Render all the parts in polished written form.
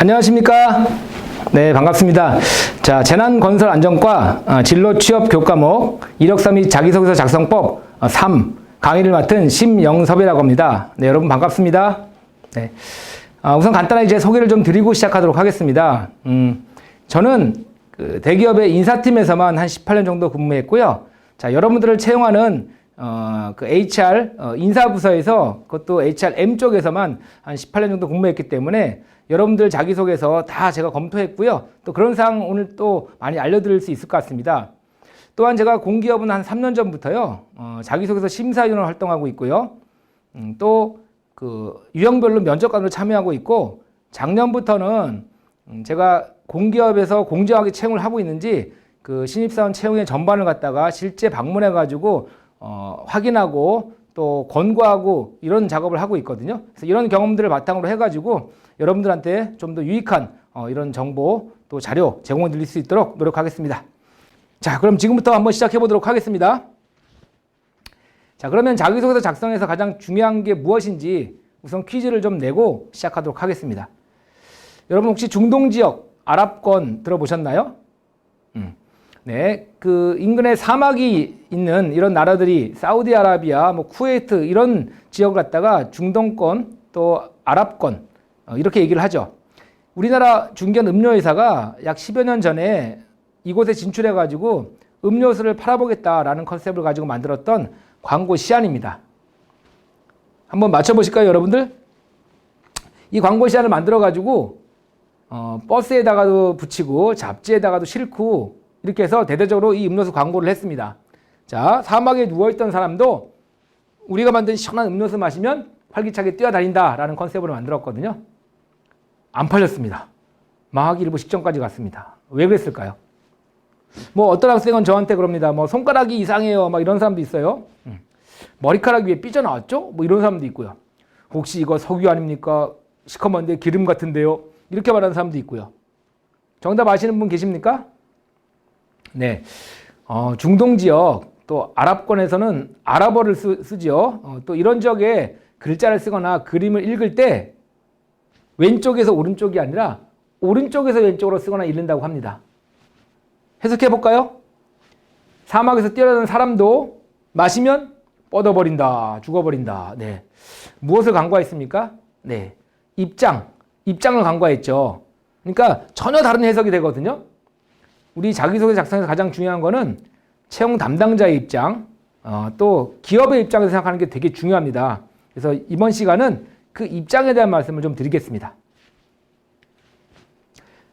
안녕하십니까? 네, 반갑습니다. 자, 재난건설안전과 진로 취업 교과목 이력서 및 자기소개서 작성법 3 강의를 맡은 심영섭이라고 합니다. 네, 여러분 반갑습니다. 네. 우선 간단하게 제 소개를 좀 드리고 시작하도록 하겠습니다. 저는 그 대기업의 인사팀에서만 한 18년 정도 근무했고요. 자, 여러분들을 채용하는 그 HR 인사부서에서 그것도 HRM 쪽에서만 한 18년 정도 근무했기 때문에 여러분들 자기소개서 다 제가 검토했고요. 또 그런 사항 오늘 또 많이 알려드릴 수 있을 것 같습니다. 또한 제가 공기업은 한 3년 전부터요. 자기소개서 심사위원으로 활동하고 있고요. 또 그 유형별로 면접관으로 참여하고 있고 작년부터는 제가 공기업에서 공정하게 채용을 하고 있는지 그 신입사원 채용의 전반을 갖다가 실제 방문해 가지고 확인하고 또 권고하고 이런 작업을 하고 있거든요. 그래서 이런 경험들을 바탕으로 해가지고 여러분들한테 좀 더 유익한 이런 정보 또 자료 제공해 드릴 수 있도록 노력하겠습니다. 자, 그럼 지금부터 한번 시작해 보도록 하겠습니다. 자, 그러면 자기소개서 작성에서 가장 중요한 게 무엇인지 우선 퀴즈를 좀 내고 시작하도록 하겠습니다. 여러분 혹시 중동 지역 아랍권 들어보셨나요? 네, 그 인근에 사막이 있는 이런 나라들이 사우디아라비아, 뭐 쿠웨이트 이런 지역을 갖다가 중동권 또 아랍권 이렇게 얘기를 하죠. 우리나라 중견 음료회사가 약 10여 년 전에 이곳에 진출해 가지고 음료수를 팔아보겠다라는 컨셉을 가지고 만들었던 광고 시안입니다. 한번 맞춰보실까요, 여러분들? 이 광고 시안을 만들어 가지고 버스에다가도 붙이고 잡지에다가도 싣고 이렇게 해서 대대적으로 이 음료수 광고를 했습니다. 자, 사막에 누워있던 사람도 우리가 만든 시원한 음료수 마시면 활기차게 뛰어다닌다라는 컨셉으로 만들었거든요. 안 팔렸습니다. 망하기 일부 직전까지 갔습니다. 왜 그랬을까요? 뭐 어떤 학생은 저한테 그럽니다. 뭐 손가락이 이상해요. 막 이런 사람도 있어요. 머리카락 위에 삐져나왔죠? 뭐 이런 사람도 있고요. 혹시 이거 석유 아닙니까? 시커먼데 기름 같은데요? 이렇게 말하는 사람도 있고요. 정답 아시는 분 계십니까? 네, 중동 지역 또 아랍권에서는 아랍어를 쓰죠. 또 이런 지역에 글자를 쓰거나 그림을 읽을 때 왼쪽에서 오른쪽이 아니라 오른쪽에서 왼쪽으로 쓰거나 읽는다고 합니다. 해석해 볼까요? 사막에서 뛰어나는 사람도 마시면 뻗어버린다, 죽어버린다. 네, 무엇을 간과했습니까? 네, 입장을 간과했죠. 그러니까 전혀 다른 해석이 되거든요. 우리 자기소개 작성에서 가장 중요한 거는 채용 담당자의 입장, 또 기업의 입장에서 생각하는 게 되게 중요합니다. 그래서 이번 시간은 그 입장에 대한 말씀을 좀 드리겠습니다.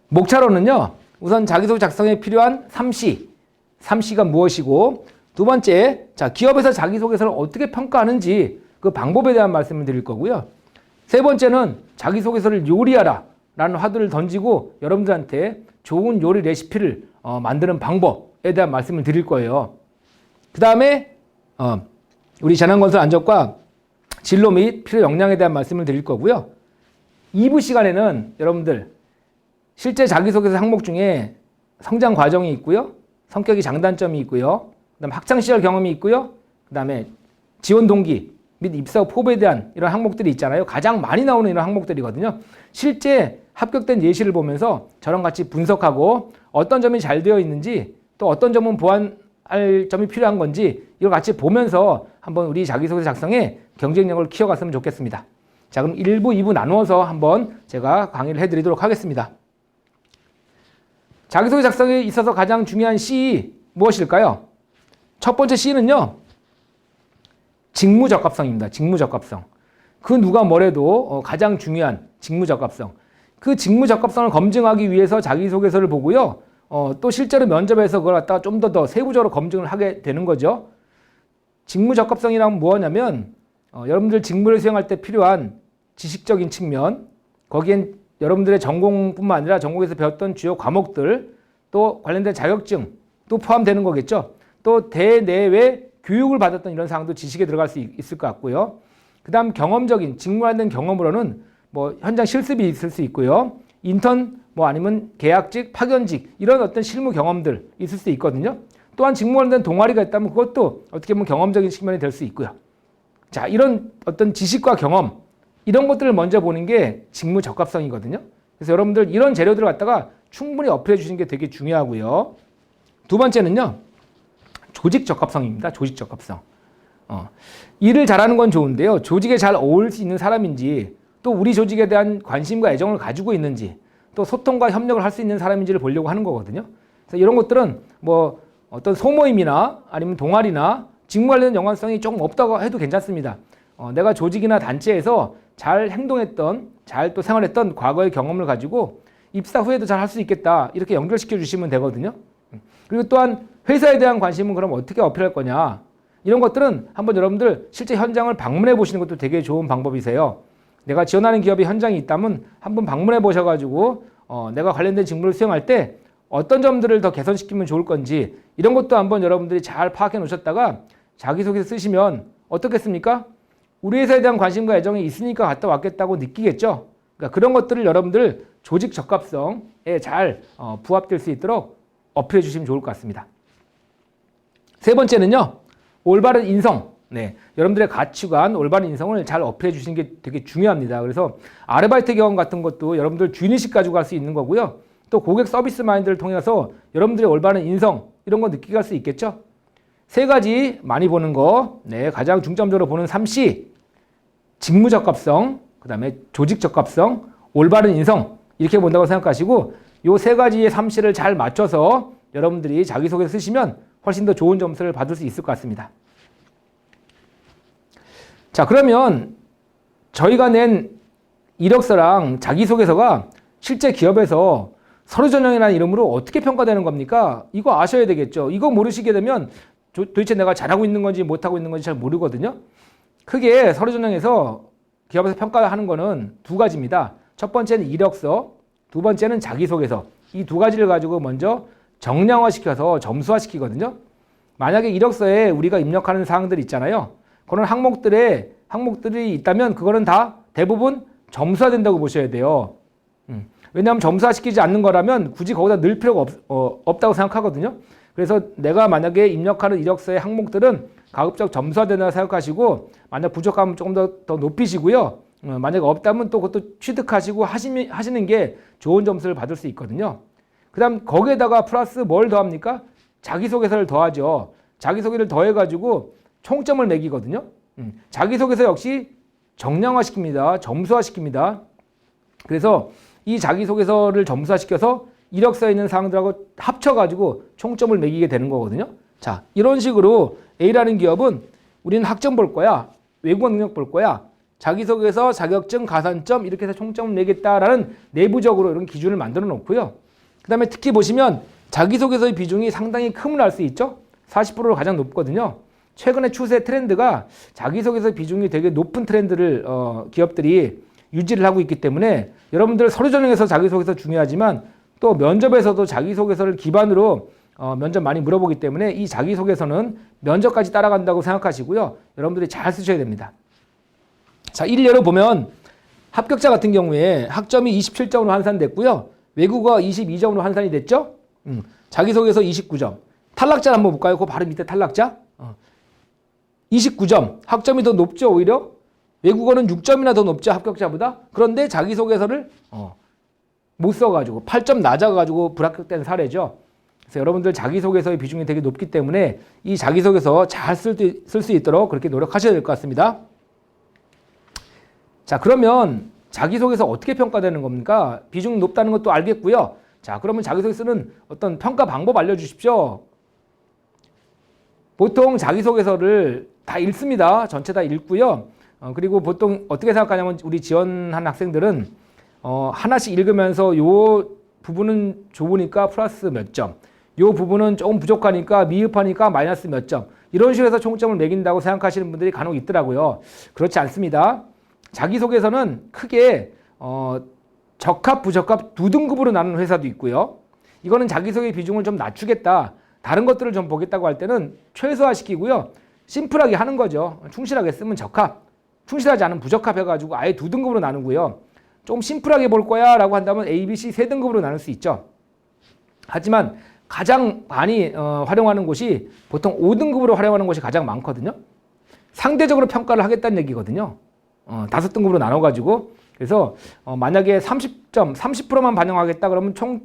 목차로는요, 우선 자기소개 작성에 필요한 3C가 무엇이고, 두 번째, 자, 기업에서 자기소개서를 어떻게 평가하는지 그 방법에 대한 말씀을 드릴 거고요. 세 번째는 자기소개서를 요리하라 라는 화두를 던지고 여러분들한테 좋은 요리 레시피를 만드는 방법에 대한 말씀을 드릴 거예요. 그 다음에 우리 재난건설 안전과 진로 및 필요 역량에 대한 말씀을 드릴 거고요. 2부 시간에는 여러분들 실제 자기소개서 항목 중에 성장 과정이 있고요. 성격이 장단점이 있고요. 그다음에 학창시절 경험이 있고요. 그다음에 지원 동기 및 입사 후 포부에 대한 이런 항목들이 있잖아요. 가장 많이 나오는 이런 항목들이거든요. 실제 합격된 예시를 보면서 저랑 같이 분석하고 어떤 점이 잘 되어 있는지 또 어떤 점은 보완할 점이 필요한 건지 이걸 같이 보면서 한번 우리 자기소개 작성에 경쟁력을 키워갔으면 좋겠습니다. 자, 그럼 1부, 2부 나누어서 한번 제가 강의를 해드리도록 하겠습니다. 자기소개 작성에 있어서 가장 중요한 C 무엇일까요? 첫 번째 C는요, 직무적합성입니다. 직무적합성. 그 누가 뭐래도 가장 중요한 직무적합성. 그 직무적합성을 검증하기 위해서 자기소개서를 보고요. 또 실제로 면접에서 그걸 갖다가 좀 더 세부적으로 검증을 하게 되는 거죠. 직무적합성이란 뭐냐면 여러분들 직무를 수행할 때 필요한 지식적인 측면, 거기엔 여러분들의 전공뿐만 아니라 전공에서 배웠던 주요 과목들, 또 관련된 자격증 또 포함되는 거겠죠. 또 대내외 교육을 받았던 이런 사항도 지식에 들어갈 수 있을 것 같고요. 그 다음 경험적인 직무 관련된 경험으로는 뭐 현장 실습이 있을 수 있고요. 인턴 뭐 아니면 계약직, 파견직 이런 어떤 실무 경험들 있을 수 있거든요. 또한 직무 관련된 동아리가 있다면 그것도 어떻게 보면 경험적인 측면이 될 수 있고요. 자, 이런 어떤 지식과 경험 이런 것들을 먼저 보는 게 직무 적합성이거든요. 그래서 여러분들 이런 재료들을 갖다가 충분히 어필해 주시는 게 되게 중요하고요. 두 번째는요. 조직 적합성입니다. 조직 적합성. 일을 잘하는 건 좋은데요. 조직에 잘 어울릴 수 있는 사람인지, 또 우리 조직에 대한 관심과 애정을 가지고 있는지, 또 소통과 협력을 할 수 있는 사람인지를 보려고 하는 거거든요. 그래서 이런 것들은 뭐 어떤 소모임이나 아니면 동아리나 직무 관련 연관성이 조금 없다고 해도 괜찮습니다. 내가 조직이나 단체에서 잘 행동했던, 잘 또 생활했던 과거의 경험을 가지고 입사 후에도 잘 할 수 있겠다, 이렇게 연결시켜 주시면 되거든요. 그리고 또한 회사에 대한 관심은 그럼 어떻게 어필할 거냐, 이런 것들은 한번 여러분들 실제 현장을 방문해 보시는 것도 되게 좋은 방법이세요. 내가 지원하는 기업이 현장이 있다면 한번 방문해 보셔가지고 내가 관련된 직무를 수행할 때 어떤 점들을 더 개선시키면 좋을 건지, 이런 것도 한번 여러분들이 잘 파악해 놓으셨다가 자기소개서 쓰시면 어떻겠습니까? 우리 회사에 대한 관심과 애정이 있으니까 갔다 왔겠다고 느끼겠죠. 그러니까 그런 것들을 여러분들 조직 적합성에 잘 부합될 수 있도록 어필해 주시면 좋을 것 같습니다. 세 번째는요. 올바른 인성. 네, 여러분들의 가치관, 올바른 인성을 잘 어필해 주시는 게 되게 중요합니다. 그래서 아르바이트 경험 같은 것도 여러분들 주인의식 가지고 갈 수 있는 거고요. 또 고객 서비스 마인드를 통해서 여러분들의 올바른 인성, 이런 거 느끼게 할 수 있겠죠. 세 가지 많이 보는 거, 네, 가장 중점적으로 보는 3C, 직무 적합성, 그 다음에 조직 적합성, 올바른 인성, 이렇게 본다고 생각하시고 이 세 가지의 3C를 잘 맞춰서 여러분들이 자기소개서 쓰시면 훨씬 더 좋은 점수를 받을 수 있을 것 같습니다. 자, 그러면 저희가 낸 이력서랑 자기소개서가 실제 기업에서 서류전형이라는 이름으로 어떻게 평가되는 겁니까? 이거 아셔야 되겠죠. 이거 모르시게 되면 도대체 내가 잘하고 있는 건지 못하고 있는 건지 잘 모르거든요. 크게 서류전형에서 기업에서 평가하는 거는 두 가지입니다. 첫 번째는 이력서, 두 번째는 자기소개서. 이 두 가지를 가지고 먼저 정량화시켜서 점수화시키거든요. 만약에 이력서에 우리가 입력하는 사항들이 있잖아요. 그런 항목들이 있다면 그거는 다 대부분 점수화된다고 보셔야 돼요. 왜냐하면 점수화시키지 않는 거라면 굳이 거기다 넣을 필요가 없다고 생각하거든요. 그래서 내가 만약에 입력하는 이력서의 항목들은 가급적 점수화된다고 생각하시고, 만약 부족하면 조금 더 높이시고요. 만약에 없다면 또 그것도 취득하시고 하시는 게 좋은 점수를 받을 수 있거든요. 그 다음 거기에다가 플러스 뭘 더합니까? 자기소개서를 더하죠. 자기소개를 더해가지고 총점을 매기거든요. 자기소개서 역시 정량화시킵니다. 점수화시킵니다. 그래서 이 자기소개서를 점수화시켜서 이력서에 있는 사항들하고 합쳐가지고 총점을 매기게 되는 거거든요. 자, 이런 식으로 A라는 기업은 우리는 학점 볼 거야, 외국어 능력 볼 거야, 자기소개서, 자격증, 가산점 이렇게 해서 총점을 매겠다라는 내부적으로 이런 기준을 만들어 놓고요. 그 다음에 특히 보시면 자기소개서의 비중이 상당히 큼을 알 수 있죠. 40%로 가장 높거든요. 최근의 추세 트렌드가 자기소개서 비중이 되게 높은 트렌드를 기업들이 유지를 하고 있기 때문에 여러분들 서류 전형에서 자기소개서 중요하지만 또 면접에서도 자기소개서를 기반으로 면접 많이 물어보기 때문에 이 자기소개서는 면접까지 따라간다고 생각하시고요. 여러분들이 잘 쓰셔야 됩니다. 자, 일례로 보면 합격자 같은 경우에 학점이 27점으로 환산됐고요. 외국어 22점으로 환산이 됐죠. 자기소개서 29점. 탈락자 한번 볼까요? 그 바로 밑에 탈락자. 29점. 학점이 더 높죠, 오히려. 외국어는 6점이나 더 높죠, 합격자보다. 그런데 자기소개서를 못 써가지고 8점 낮아가지고 불합격된 사례죠. 그래서 여러분들 자기소개서의 비중이 되게 높기 때문에 이 자기소개서 잘 쓸 수 있도록 그렇게 노력하셔야 될 것 같습니다. 자, 그러면 자기소개서 어떻게 평가되는 겁니까? 비중이 높다는 것도 알겠고요. 자, 그러면 자기소개서는 어떤 평가 방법 알려주십시오. 보통 자기소개서를 다 읽습니다. 전체 다 읽고요. 그리고 보통 어떻게 생각하냐면 우리 지원한 학생들은 하나씩 읽으면서 요 부분은 좁으니까 플러스 몇 점, 요 부분은 조금 부족하니까 미흡하니까 마이너스 몇 점, 이런 식으로 해서 총점을 매긴다고 생각하시는 분들이 간혹 있더라고요. 그렇지 않습니다. 자기소개서는 크게 적합, 부적합 두 등급으로 나누는 회사도 있고요. 이거는 자기소개 비중을 좀 낮추겠다, 다른 것들을 좀 보겠다고 할 때는 최소화시키고요. 심플하게 하는 거죠. 충실하게 쓰면 적합, 충실하지 않으면 부적합 해가지고 아예 두 등급으로 나누고요. 좀 심플하게 볼 거야 라고 한다면 A, B, C 세 등급으로 나눌 수 있죠. 하지만 가장 많이 활용하는 곳이 보통 5등급으로 활용하는 곳이 가장 많거든요. 상대적으로 평가를 하겠다는 얘기거든요. 5등급으로 나눠가지고 그래서 만약에 30점, 30%만 반영하겠다 그러면 총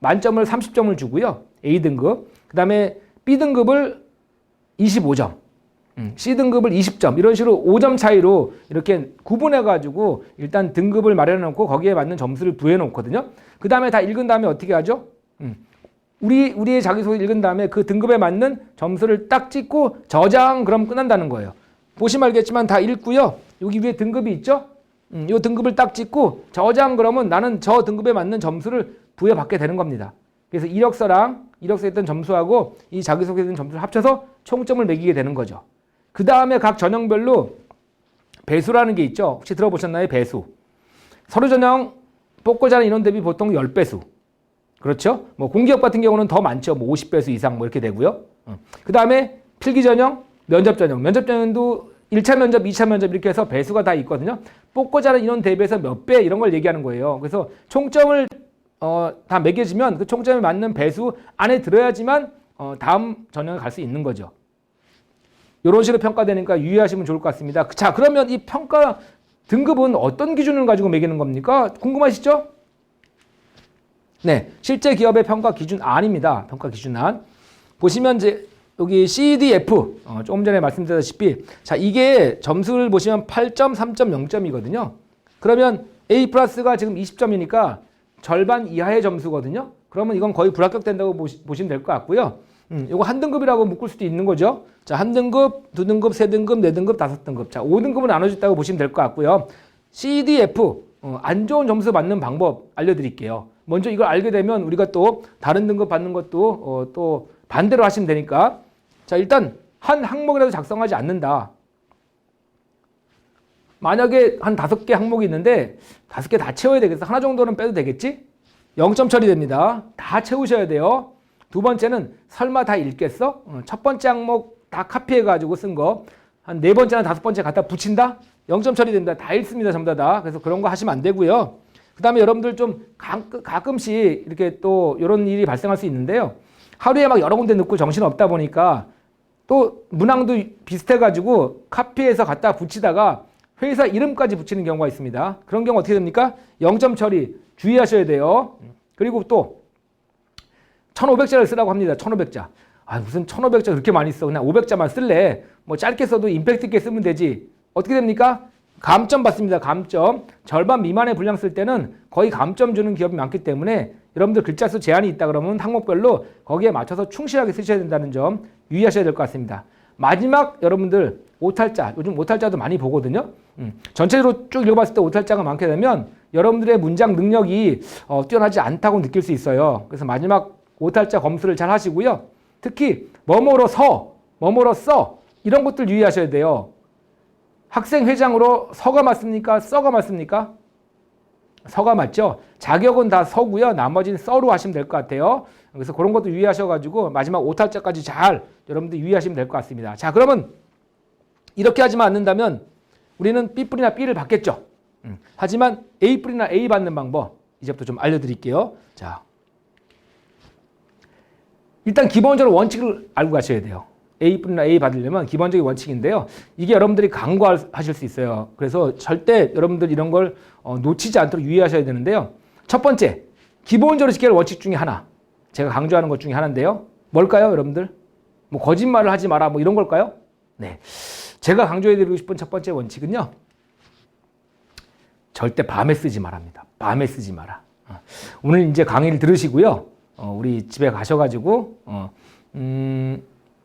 만점을 30점을 주고요. A등급. 그 다음에 B등급을 25점. C등급을 20점. 이런 식으로 5점 차이로 이렇게 구분해가지고 일단 등급을 마련해놓고 거기에 맞는 점수를 부여해놓거든요. 그 다음에 다 읽은 다음에 어떻게 하죠? 우리의 자기소개 읽은 다음에 그 등급에 맞는 점수를 딱 찍고 저장, 그럼 끝난다는 거예요. 보시면 알겠지만 다 읽고요. 여기 위에 등급이 있죠? 이 등급을 딱 찍고 저장, 그러면 나는 저 등급에 맞는 점수를 부여받게 되는 겁니다. 그래서 이력서에 있던 점수하고 이 자기소개에 있던 점수를 합쳐서 총점을 매기게 되는 거죠. 그 다음에 각 전형별로 배수라는 게 있죠. 혹시 들어보셨나요? 배수. 서류 전형 뽑고자 하는 인원 대비 보통 10배수. 그렇죠? 뭐 공기업 같은 경우는 더 많죠. 뭐 50배수 이상 뭐 이렇게 되고요. 그 다음에 필기 전형, 면접 전형. 면접 전형도 1차 면접, 2차 면접 이렇게 해서 배수가 다 있거든요. 뽑고자 하는 인원 대비해서 몇 배 이런 걸 얘기하는 거예요. 그래서 총점을 다 매겨지면 그 총점에 맞는 배수 안에 들어야지만 다음 전형에 갈 수 있는 거죠. 이런 식으로 평가되니까 유의하시면 좋을 것 같습니다. 자, 그러면 이 평가 등급은 어떤 기준을 가지고 매기는 겁니까? 궁금하시죠? 네, 실제 기업의 평가 기준안입니다. 평가 기준안. 보시면 이제 여기 CDF, 조금 전에 말씀드렸다시피, 자, 이게 점수를 보시면 8점, 3점, 0점이거든요. 그러면 A 플러스가 지금 20점이니까 절반 이하의 점수거든요. 그러면 이건 거의 불합격된다고 보시면 될 것 같고요. 이거 한 등급이라고 묶을 수도 있는 거죠. 자, 한 등급, 두 등급, 세 등급, 네 등급, 다섯 등급. 자, 5등급은 나눠졌다고 보시면 될 것 같고요. CDF, 안 좋은 점수 받는 방법 알려드릴게요. 먼저 이걸 알게 되면 우리가 또 다른 등급 받는 것도 또 반대로 하시면 되니까. 자, 일단 한 항목이라도 작성하지 않는다. 만약에 한 5개 항목이 있는데 5개 다 채워야 되겠어. 하나 정도는 빼도 되겠지? 0점 처리됩니다. 다 채우셔야 돼요. 두 번째는 설마 다 읽겠어? 첫 번째 항목 다 카피해가지고 쓴 거 한 네 번째나 다섯 번째 갖다 붙인다? 0점 처리됩니다. 다 읽습니다. 전부 다. 그래서 그런 거 하시면 안 되고요. 그 다음에 여러분들 좀 가끔씩 이렇게 또 이런 일이 발생할 수 있는데요. 하루에 막 여러 군데 넣고 정신 없다 보니까 또 문항도 비슷해가지고 카피해서 갖다 붙이다가 회사 이름까지 붙이는 경우가 있습니다. 그런 경우 어떻게 됩니까? 0점 처리 주의하셔야 돼요. 그리고 또 1500자를 쓰라고 합니다. 1500자. 아, 무슨 1500자 그렇게 많이 써. 그냥 500자만 쓸래. 뭐 짧게 써도 임팩트 있게 쓰면 되지. 어떻게 됩니까? 감점 받습니다. 감점. 절반 미만의 분량 쓸 때는 거의 감점 주는 기업이 많기 때문에 여러분들 글자 수 제한이 있다 그러면 항목별로 거기에 맞춰서 충실하게 쓰셔야 된다는 점 유의하셔야 될 것 같습니다. 마지막 여러분들 오탈자. 요즘 오탈자도 많이 보거든요. 전체적으로 쭉 읽어봤을 때 오탈자가 많게 되면 여러분들의 문장 능력이 뛰어나지 않다고 느낄 수 있어요. 그래서 마지막 오탈자 검수를 잘 하시고요. 특히 뭐뭐로 서, 뭐뭐로 써 이런 것들 유의하셔야 돼요. 학생회장으로 서가 맞습니까? 써가 맞습니까? 서가 맞죠? 자격은 다 서고요. 나머지는 써로 하시면 될 것 같아요. 그래서 그런 것도 유의하셔가지고 마지막 오탈자까지 잘 여러분들 유의하시면 될 것 같습니다. 자, 그러면 이렇게 하지만 않는다면 우리는 B뿔이나 B를 받겠죠. 하지만 A뿔이나 A 받는 방법 이제부터 좀 알려드릴게요. 자, 일단 기본적으로 원칙을 알고 가셔야 돼요. A뿔이나 A 받으려면 기본적인 원칙인데요. 이게 여러분들이 강구하실 수 있어요. 그래서 절대 여러분들 이런 걸 놓치지 않도록 유의하셔야 되는데요. 첫 번째, 기본적으로 지켜야 할 원칙 중에 하나. 제가 강조하는 것 중에 하나인데요. 뭘까요, 여러분들? 뭐 거짓말을 하지 마라, 뭐 이런 걸까요? 네. 제가 강조해드리고 싶은 첫 번째 원칙은요. 절대 밤에 쓰지 말랍니다. 밤에 쓰지 마라. 오늘 이제 강의를 들으시고요. 우리 집에 가셔가지고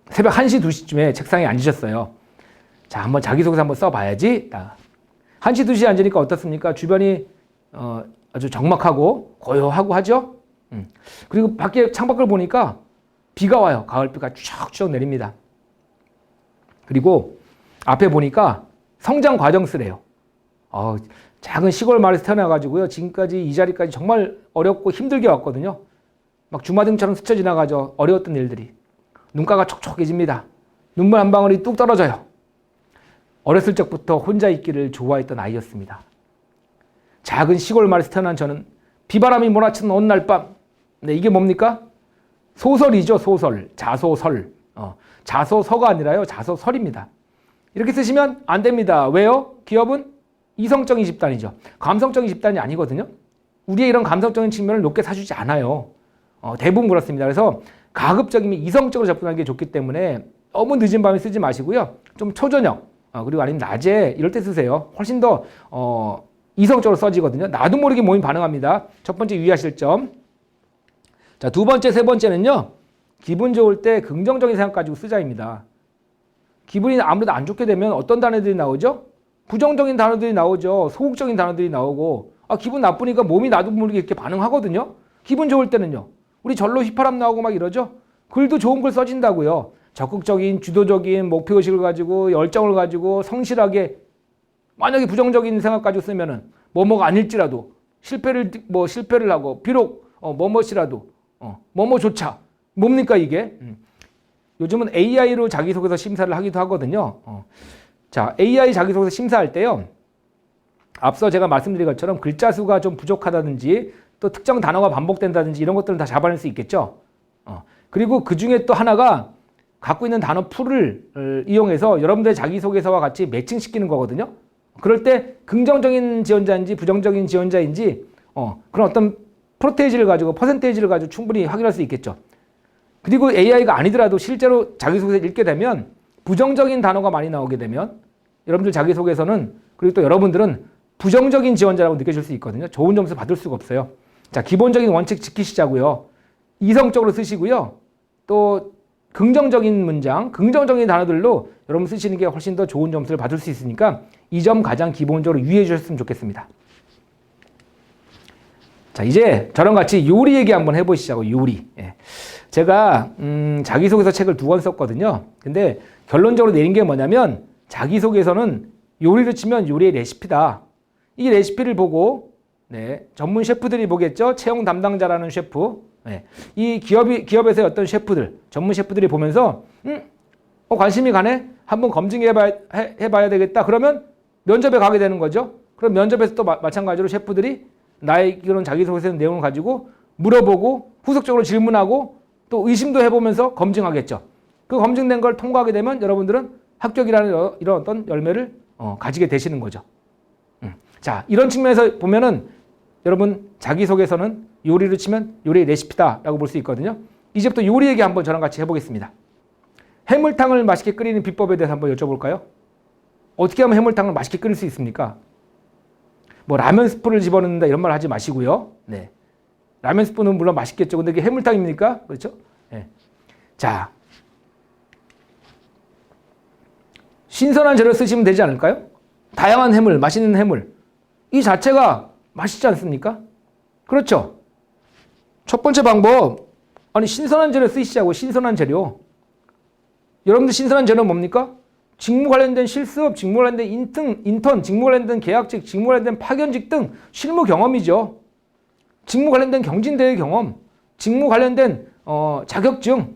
새벽 1시, 2시쯤에 책상에 앉으셨어요. 자, 한번 자기소개서 한번 써봐야지. 1시, 2시에 앉으니까 어떻습니까? 주변이 아주 적막하고 고요하고 하죠? 그리고 밖에 창밖을 보니까 비가 와요. 가을비가 추적추적 내립니다. 그리고 앞에 보니까 성장 과정쓰래요. 작은 시골 마을에서 태어나가지고요. 지금까지 이 자리까지 정말 어렵고 힘들게 왔거든요. 막 주마등처럼 스쳐 지나가죠. 어려웠던 일들이. 눈가가 촉촉해집니다. 눈물 한 방울이 뚝 떨어져요. 어렸을 적부터 혼자 있기를 좋아했던 아이였습니다. 작은 시골 마을에서 태어난 저는 비바람이 몰아치는 어느 날 밤. 네, 이게 뭡니까? 소설이죠. 소설. 자소설. 자소서가 아니라요. 자소설입니다. 이렇게 쓰시면 안 됩니다. 왜요? 기업은 이성적인 집단이죠. 감성적인 집단이 아니거든요. 우리의 이런 감성적인 측면을 높게 사주지 않아요. 대부분 그렇습니다. 그래서 가급적이면 이성적으로 접근하는 게 좋기 때문에 너무 늦은 밤에 쓰지 마시고요. 좀 초저녁, 그리고 아니면 낮에 이럴 때 쓰세요. 훨씬 더 이성적으로 써지거든요. 나도 모르게 몸이 반응합니다. 첫 번째 유의하실 점. 자, 두 번째, 세 번째는요. 기분 좋을 때 긍정적인 생각 가지고 쓰자입니다. 기분이 아무래도 안 좋게 되면 어떤 단어들이 나오죠? 부정적인 단어들이 나오죠. 소극적인 단어들이 나오고, 기분 나쁘니까 몸이 나도 모르게 이렇게 반응하거든요. 기분 좋을 때는요. 우리 절로 휘파람 나오고 막 이러죠. 글도 좋은 글 써진다고요. 적극적인, 주도적인 목표의식을 가지고 열정을 가지고 성실하게, 만약에 부정적인 생각 가지고 쓰면은 뭐뭐가 아닐지라도 실패를 하고 비록 뭐뭐시라도 뭐뭐조차 뭡니까 이게? 요즘은 AI로 자기소개서 심사를 하기도 하거든요. 자, AI 자기소개서 심사할 때요. 앞서 제가 말씀드린 것처럼 글자 수가 좀 부족하다든지 또 특정 단어가 반복된다든지 이런 것들은 다 잡아낼 수 있겠죠. 그리고 그 중에 또 하나가 갖고 있는 단어 풀을 이용해서 여러분들의 자기소개서와 같이 매칭시키는 거거든요. 그럴 때 긍정적인 지원자인지 부정적인 지원자인지 그런 어떤 프로테이지를 가지고 퍼센테이지를 가지고 충분히 확인할 수 있겠죠. 그리고 AI가 아니더라도 실제로 자기소개서 읽게 되면 부정적인 단어가 많이 나오게 되면 여러분들 자기소개서는 그리고 또 여러분들은 부정적인 지원자라고 느껴질 수 있거든요. 좋은 점수 받을 수가 없어요. 자, 기본적인 원칙 지키시자고요. 이성적으로 쓰시고요. 또 긍정적인 문장, 긍정적인 단어들로 여러분 쓰시는 게 훨씬 더 좋은 점수를 받을 수 있으니까 이 점 가장 기본적으로 유의해 주셨으면 좋겠습니다. 자, 이제 저랑 같이 요리 얘기 한번 해보시자고. 요리. 제가 자기소개서 책을 2권 썼거든요. 근데 결론적으로 내린 게 뭐냐면 자기소개서는 요리로 치면 요리의 레시피다. 이 레시피를 보고 전문 셰프들이 보겠죠. 채용 담당자라는 셰프. 이 기업에서의 어떤 셰프들, 전문 셰프들이 보면서 관심이 가네? 한번 검증해봐야 되겠다. 그러면 면접에 가게 되는 거죠. 그럼 면접에서 또 마찬가지로 셰프들이 나의 이런 자기소개서 내용을 가지고 물어보고 후속적으로 질문하고 또 의심도 해보면서 검증하겠죠. 그 검증된 걸 통과하게 되면 여러분들은 합격이라는 이런 어떤 열매를 가지게 되시는 거죠. 자, 이런 측면에서 보면은 여러분 자기소개서는 요리로 치면 요리의 레시피다라고 볼 수 있거든요. 이제부터 요리 얘기 한번 저랑 같이 해보겠습니다. 해물탕을 맛있게 끓이는 비법에 대해서 한번 여쭤볼까요? 어떻게 하면 해물탕을 맛있게 끓일 수 있습니까? 뭐 라면 스프를 집어넣는다 이런 말 하지 마시고요. 라면 스프는 물론 맛있겠죠. 근데 이게 해물탕입니까? 그렇죠? 자, 신선한 재료 쓰시면 되지 않을까요? 다양한 해물, 맛있는 해물. 이 자체가 맛있지 않습니까? 그렇죠? 첫 번째 방법, 신선한 재료 쓰시자고. 신선한 재료. 여러분들 신선한 재료는 뭡니까? 직무 관련된 실습, 직무 관련된 인턴, 직무 관련된 계약직, 직무 관련된 파견직 등 실무 경험이죠. 직무 관련된 경진대회 경험, 직무 관련된 자격증,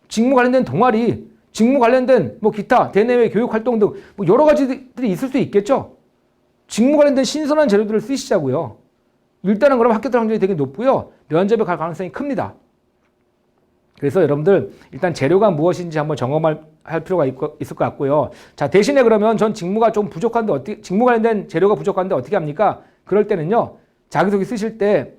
직무 관련된 동아리, 직무 관련된 기타 대내외 교육 활동 등 여러 가지들이 있을 수 있겠죠. 직무 관련된 신선한 재료들을 쓰시자고요. 일단은 그럼 합격 확률이 되게 높고요. 면접에 갈 가능성이 큽니다. 그래서 여러분들 일단 재료가 무엇인지 한번 점검할 필요가 있을 것 같고요. 자, 대신에 그러면 전 직무가 좀 부족한데 직무 관련된 재료가 부족한데 어떻게 합니까? 그럴 때는요. 자기소개 쓰실 때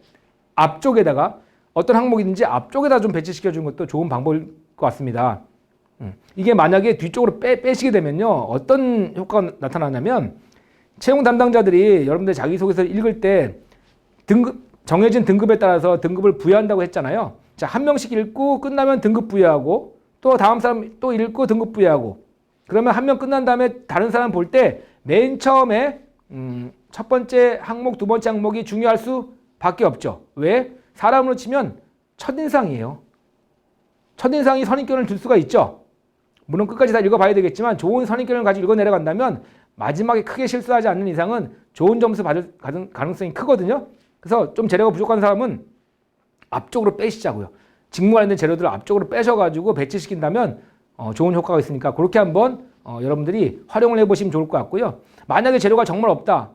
앞쪽에다가 어떤 항목이든지 앞쪽에다 좀 배치시켜 주는 것도 좋은 방법일 것 같습니다. 이게 만약에 뒤쪽으로 빼시게 되면요. 어떤 효과가 나타나냐면 채용 담당자들이 여러분들 자기소개서를 읽을 때 정해진 등급에 따라서 등급을 부여한다고 했잖아요. 자, 한 명씩 읽고 끝나면 등급 부여하고 또 다음 사람 또 읽고 등급 부여하고 그러면 한 명 끝난 다음에 다른 사람 볼 때 맨 처음에 첫 번째 항목, 두 번째 항목이 중요할 수밖에 없죠. 왜? 사람으로 치면 첫인상이에요. 첫인상이 선입견을 줄 수가 있죠. 물론 끝까지 다 읽어봐야 되겠지만 좋은 선입견을 가지고 읽어 내려간다면 마지막에 크게 실수하지 않는 이상은 좋은 점수 받을 가능성이 크거든요. 그래서 좀 재료가 부족한 사람은 앞쪽으로 빼시자고요. 직무 관련된 재료들을 앞쪽으로 빼셔가지고 배치시킨다면 좋은 효과가 있으니까 그렇게 한번 여러분들이 활용을 해보시면 좋을 것 같고요. 만약에 재료가 정말 없다.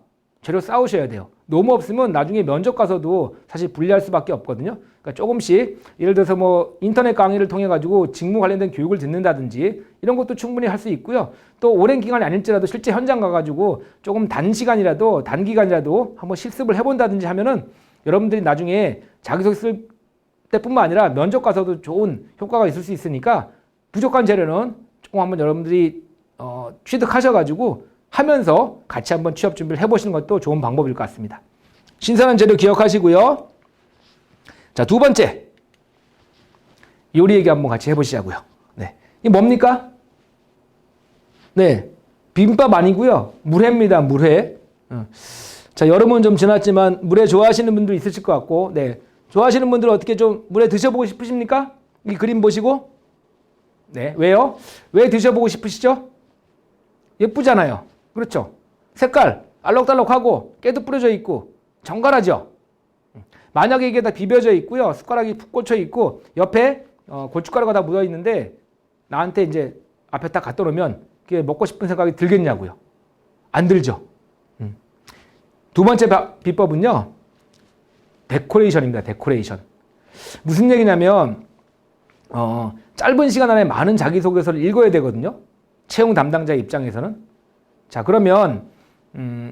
재료 싸우셔야 돼요. 너무 없으면 나중에 면접 가서도 사실 불리할 수밖에 없거든요. 그러니까 조금씩 예를 들어서 뭐 인터넷 강의를 통해 가지고 직무 관련된 교육을 듣는다든지 이런 것도 충분히 할 수 있고요. 또 오랜 기간이 아닐지라도 실제 현장 가가지고 조금 단기간이라도 한번 실습을 해본다든지 하면은 여러분들이 나중에 자기소개 쓸 때뿐만 아니라 면접 가서도 좋은 효과가 있을 수 있으니까 부족한 재료는 조금 한번 여러분들이 취득하셔가지고 하면서 같이 한번 취업 준비를 해보시는 것도 좋은 방법일 것 같습니다. 신선한 재료 기억하시고요. 자, 두 번째 요리 얘기 한번 같이 해보시자고요. 네, 이게 뭡니까? 네, 비빔밥 아니고요. 물회입니다. 물회. 자, 여름은 좀 지났지만 물회 좋아하시는 분들 있으실 것 같고, 네, 좋아하시는 분들은 어떻게 좀 물회 드셔보고 싶으십니까? 이 그림 보시고. 네, 왜요? 왜 드셔보고 싶으시죠? 예쁘잖아요. 그렇죠? 색깔 알록달록하고 깨도 뿌려져 있고 정갈하죠? 만약에 이게 다 비벼져 있고요. 숟가락이 푹 꽂혀 있고 옆에 고춧가루가 다 묻어 있는데 나한테 이제 앞에 딱 갖다 놓으면 그게 먹고 싶은 생각이 들겠냐고요? 안 들죠? 두 번째 비법은요. 데코레이션입니다. 데코레이션. 무슨 얘기냐면 짧은 시간 안에 많은 자기소개서를 읽어야 되거든요. 채용 담당자 입장에서는. 자, 그러면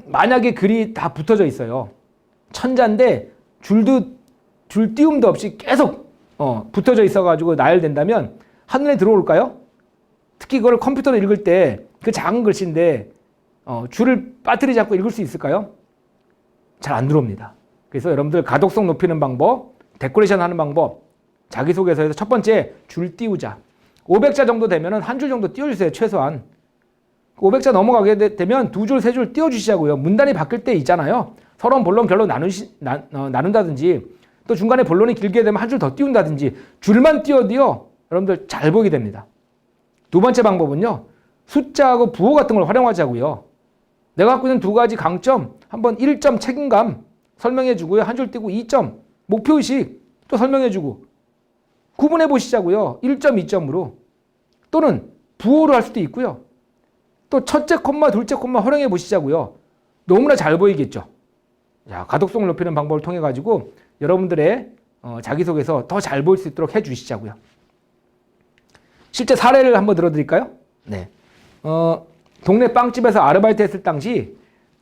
만약에 글이 다 붙어져 있어요. 천자인데 줄 띄움도 없이 계속 붙어져 있어가지고 나열된다면 한눈에 들어올까요? 특히 그걸 컴퓨터로 읽을 때 그 작은 글씨인데 줄을 빠뜨리지 않고 읽을 수 있을까요? 잘 안 들어옵니다. 그래서 여러분들 가독성 높이는 방법, 데코레이션 하는 방법, 자기소개서에서 첫 번째 줄 띄우자. 500자 정도 되면 한 줄 정도 띄워주세요. 최소한. 500자 넘어가게 되면 두 줄, 세 줄 띄워주시자고요. 문단이 바뀔 때 있잖아요. 서론, 본론, 결론 나눈다든지 또 중간에 본론이 길게 되면 한 줄 더 띄운다든지 줄만 띄워도요. 여러분들 잘 보이게 됩니다. 두 번째 방법은요. 숫자하고 부호 같은 걸 활용하자고요. 내가 갖고 있는 두 가지 강점, 한번 1점 책임감 설명해 주고요. 한 줄 띄고 2점 목표의식 또 설명해 주고 구분해 보시자고요. 1점, 2점으로. 또는 부호로 할 수도 있고요. 또 첫째 콤마, 둘째 콤마 활용해 보시자고요. 너무나 잘 보이겠죠. 자, 가독성을 높이는 방법을 통해 가지고 여러분들의 자기소개서 더 잘 보일 수 있도록 해 주시자고요. 실제 사례를 한번 들어드릴까요? 네. 동네 빵집에서 아르바이트 했을 당시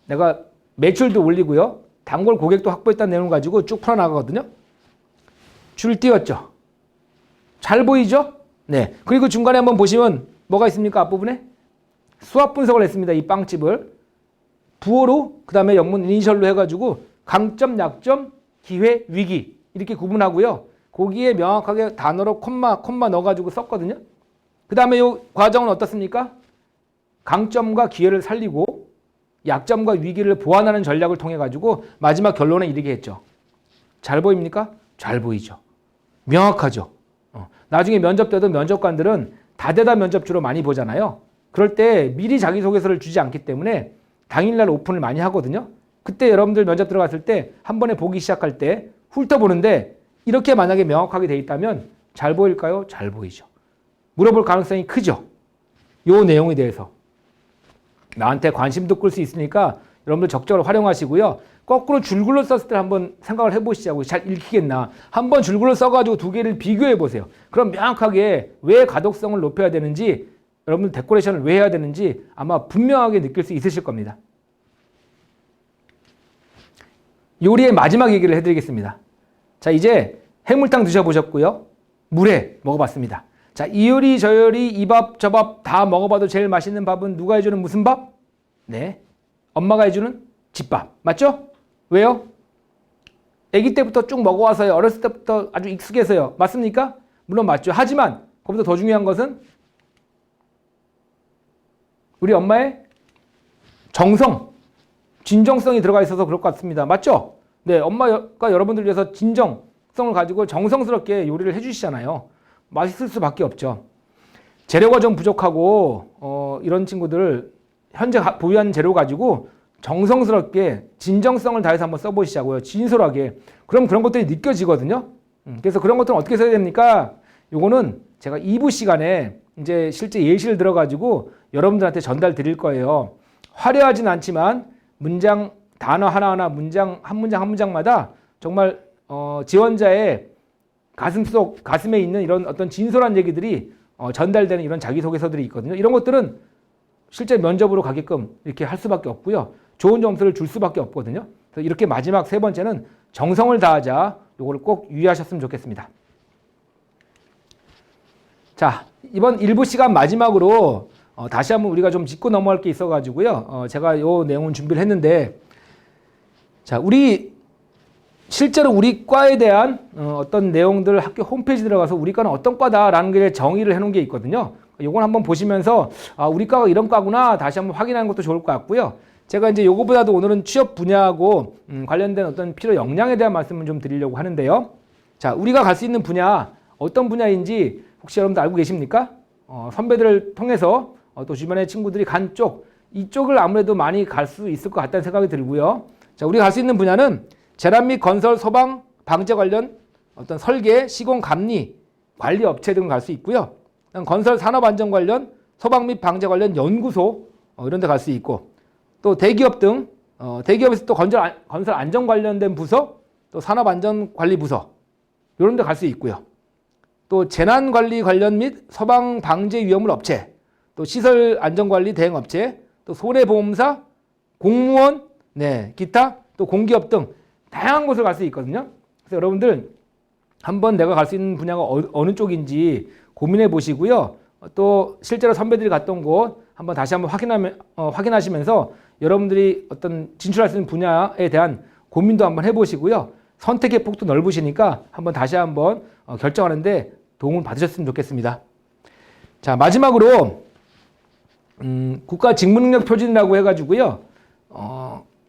내가 매출도 올리고요. 단골 고객도 확보했다는 내용을 가지고 쭉 풀어나가거든요. 줄 띄웠죠. 잘 보이죠? 네. 그리고 중간에 한번 보시면 뭐가 있습니까? 앞부분에? 수합 분석을 했습니다. 이 빵집을. 부호로, 그 다음에 영문 이니셜로 해가지고 강점, 약점, 기회, 위기 이렇게 구분하고요. 거기에 명확하게 단어로 콤마 넣어가지고 썼거든요. 그 다음에 이 과정은 어떻습니까? 강점과 기회를 살리고 약점과 위기를 보완하는 전략을 통해 가지고 마지막 결론에 이르게 했죠. 잘 보입니까? 잘 보이죠. 명확하죠. 나중에 면접 때도 면접관들은 다대다 면접주로 많이 보잖아요. 그럴 때 미리 자기소개서를 주지 않기 때문에 당일날 오픈을 많이 하거든요. 그때 여러분들 면접 들어갔을 때 한 번에 보기 시작할 때 훑어보는데 이렇게 만약에 명확하게 돼 있다면 잘 보일까요? 잘 보이죠. 물어볼 가능성이 크죠. 요 내용에 대해서. 나한테 관심도 끌 수 있으니까 여러분들 적극적으로 활용하시고요. 거꾸로 줄글로 썼을 때 한번 생각을 해보시자고요. 잘 읽히겠나. 한번 줄글로 써가지고 두 개를 비교해 보세요. 그럼 명확하게 왜 가독성을 높여야 되는지, 여러분들 데코레이션을 왜 해야 되는지 아마 분명하게 느낄 수 있으실 겁니다. 요리의 마지막 얘기를 해드리겠습니다. 자, 이제 해물탕 드셔보셨고요. 물회 먹어봤습니다. 자, 이 요리 저 요리 이 밥 저 밥 다 먹어봐도 제일 맛있는 밥은 누가 해주는 무슨 밥? 네, 엄마가 해주는 집밥. 맞죠? 왜요? 아기 때부터 쭉 먹어와서요. 어렸을 때부터 아주 익숙해서요. 맞습니까? 물론 맞죠. 하지만 그보다 더 중요한 것은 우리 엄마의 정성, 진정성이 들어가 있어서 그럴 것 같습니다. 맞죠? 네, 엄마가 여러분들 위해서 진정성을 가지고 정성스럽게 요리를 해주시잖아요. 맛있을 수밖에 없죠. 재료가 좀 부족하고 이런 친구들 현재 보유한 재료 가지고 정성스럽게 진정성을 다해서 한번 써보시자고요. 진솔하게. 그럼 그런 것들이 느껴지거든요. 그래서 그런 것들은 어떻게 써야 됩니까? 요거는 제가 2부 시간에 이제 실제 예시를 들어가지고 여러분들한테 전달 드릴 거예요. 화려하진 않지만 문장 단어 하나하나 문장 한 문장마다 정말 지원자의 가슴에 있는 이런 어떤 진솔한 얘기들이 전달되는 이런 자기소개서들이 있거든요. 이런 것들은 실제 면접으로 가게끔 이렇게 할 수밖에 없고요. 좋은 점수를 줄 수밖에 없거든요. 그래서 이렇게 마지막 세 번째는 정성을 다하자. 요거를 꼭 유의하셨으면 좋겠습니다. 자, 이번 일부 시간 마지막으로 다시 한번 우리가 좀 짚고 넘어갈 게 있어가지고요. 제가 요 내용을 준비를 했는데, 자, 실제로 우리 과에 대한 어떤 내용들 학교 홈페이지 들어가서 우리 과는 어떤 과다라는 게 정의를 해놓은 게 있거든요. 요건 한번 보시면서 우리 과가 이런 과구나 다시 한번 확인하는 것도 좋을 것 같고요. 제가 이제 요거보다도 오늘은 취업 분야하고 관련된 어떤 필요 역량에 대한 말씀을 좀 드리려고 하는데요. 자, 우리가 갈 수 있는 분야 어떤 분야인지 혹시 여러분들 알고 계십니까? 선배들을 통해서 또 주변의 친구들이 간 이쪽을 아무래도 많이 갈 수 있을 것 같다는 생각이 들고요. 자, 우리가 갈 수 있는 분야는 재난 및 건설, 소방, 방재 관련 어떤 설계, 시공, 감리, 관리 업체 등을 갈 수 있고요. 건설 산업 안전 관련, 소방 및 방재 관련 연구소 이런 데 갈 수 있고, 또 대기업 등 대기업에서 또 건설 안전 관련된 부서, 또 산업 안전 관리 부서 이런 데 갈 수 있고요. 또 재난 관리 관련 및 소방 방재 위험물 업체, 또 시설 안전 관리 대행 업체, 또 손해보험사, 공무원, 기타, 또 공기업 등 다양한 곳을 갈 수 있거든요. 그래서 여러분들 한번 내가 갈 수 있는 분야가 어느 쪽인지 고민해 보시고요. 또 실제로 선배들이 갔던 곳 한번 다시 한번 확인하시면서 여러분들이 어떤 진출할 수 있는 분야에 대한 고민도 한번 해보시고요. 선택의 폭도 넓으시니까 한번 다시 한번 결정하는데 도움을 받으셨으면 좋겠습니다. 자, 마지막으로 국가 직무능력 표준이라고 해가지고요.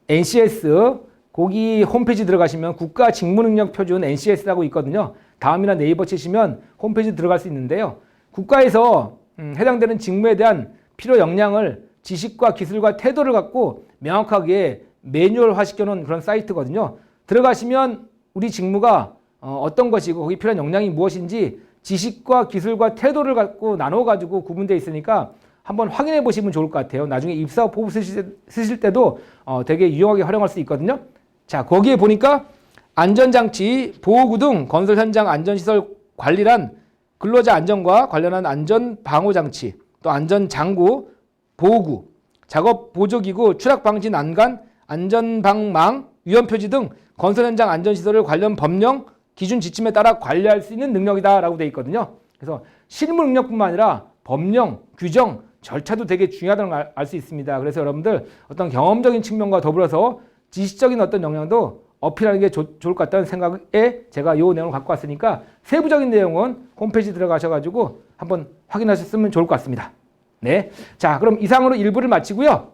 NCS 거기 홈페이지 들어가시면 국가 직무능력 표준 NCS라고 있거든요. 다음이나 네이버 치시면 홈페이지 들어갈 수 있는데요. 국가에서 해당되는 직무에 대한 필요 역량을 지식과 기술과 태도를 갖고 명확하게 매뉴얼화 시켜놓은 그런 사이트거든요. 들어가시면 우리 직무가 어떤 것이고 거기 필요한 역량이 무엇인지 지식과 기술과 태도를 갖고 나눠가지고 구분되어 있으니까 한번 확인해 보시면 좋을 것 같아요. 나중에 입사 포부 쓰실 때도 되게 유용하게 활용할 수 있거든요. 자, 거기에 보니까 안전장치, 보호구 등 건설 현장 안전시설 관리란 근로자 안전과 관련한 안전 방호장치, 또 안전장구, 보호구, 작업 보조기구, 추락방지 난간, 안전방망, 위험표지 등 건설 현장 안전시설을 관련 법령, 기준 지침에 따라 관리할 수 있는 능력이다라고 되어 있거든요. 그래서 실무 능력뿐만 아니라 법령, 규정, 절차도 되게 중요하다는 걸 알 수 있습니다. 그래서 여러분들 어떤 경험적인 측면과 더불어서 지식적인 어떤 역량도 어필하는 게 좋을 것 같다는 생각에 제가 이 내용을 갖고 왔으니까 세부적인 내용은 홈페이지 들어가셔가지고 한번 확인하셨으면 좋을 것 같습니다. 네. 자, 그럼 이상으로 1부를 마치고요.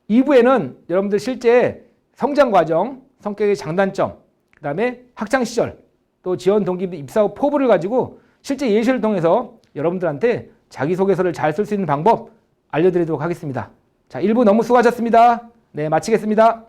2부에는 여러분들 실제 성장 과정, 성격의 장단점, 그 다음에 학창시절, 또 지원 동기 입사 후 포부를 가지고 실제 예시를 통해서 여러분들한테 자기소개서를 잘 쓸 수 있는 방법 알려드리도록 하겠습니다. 자, 1부 너무 수고하셨습니다. 네, 마치겠습니다.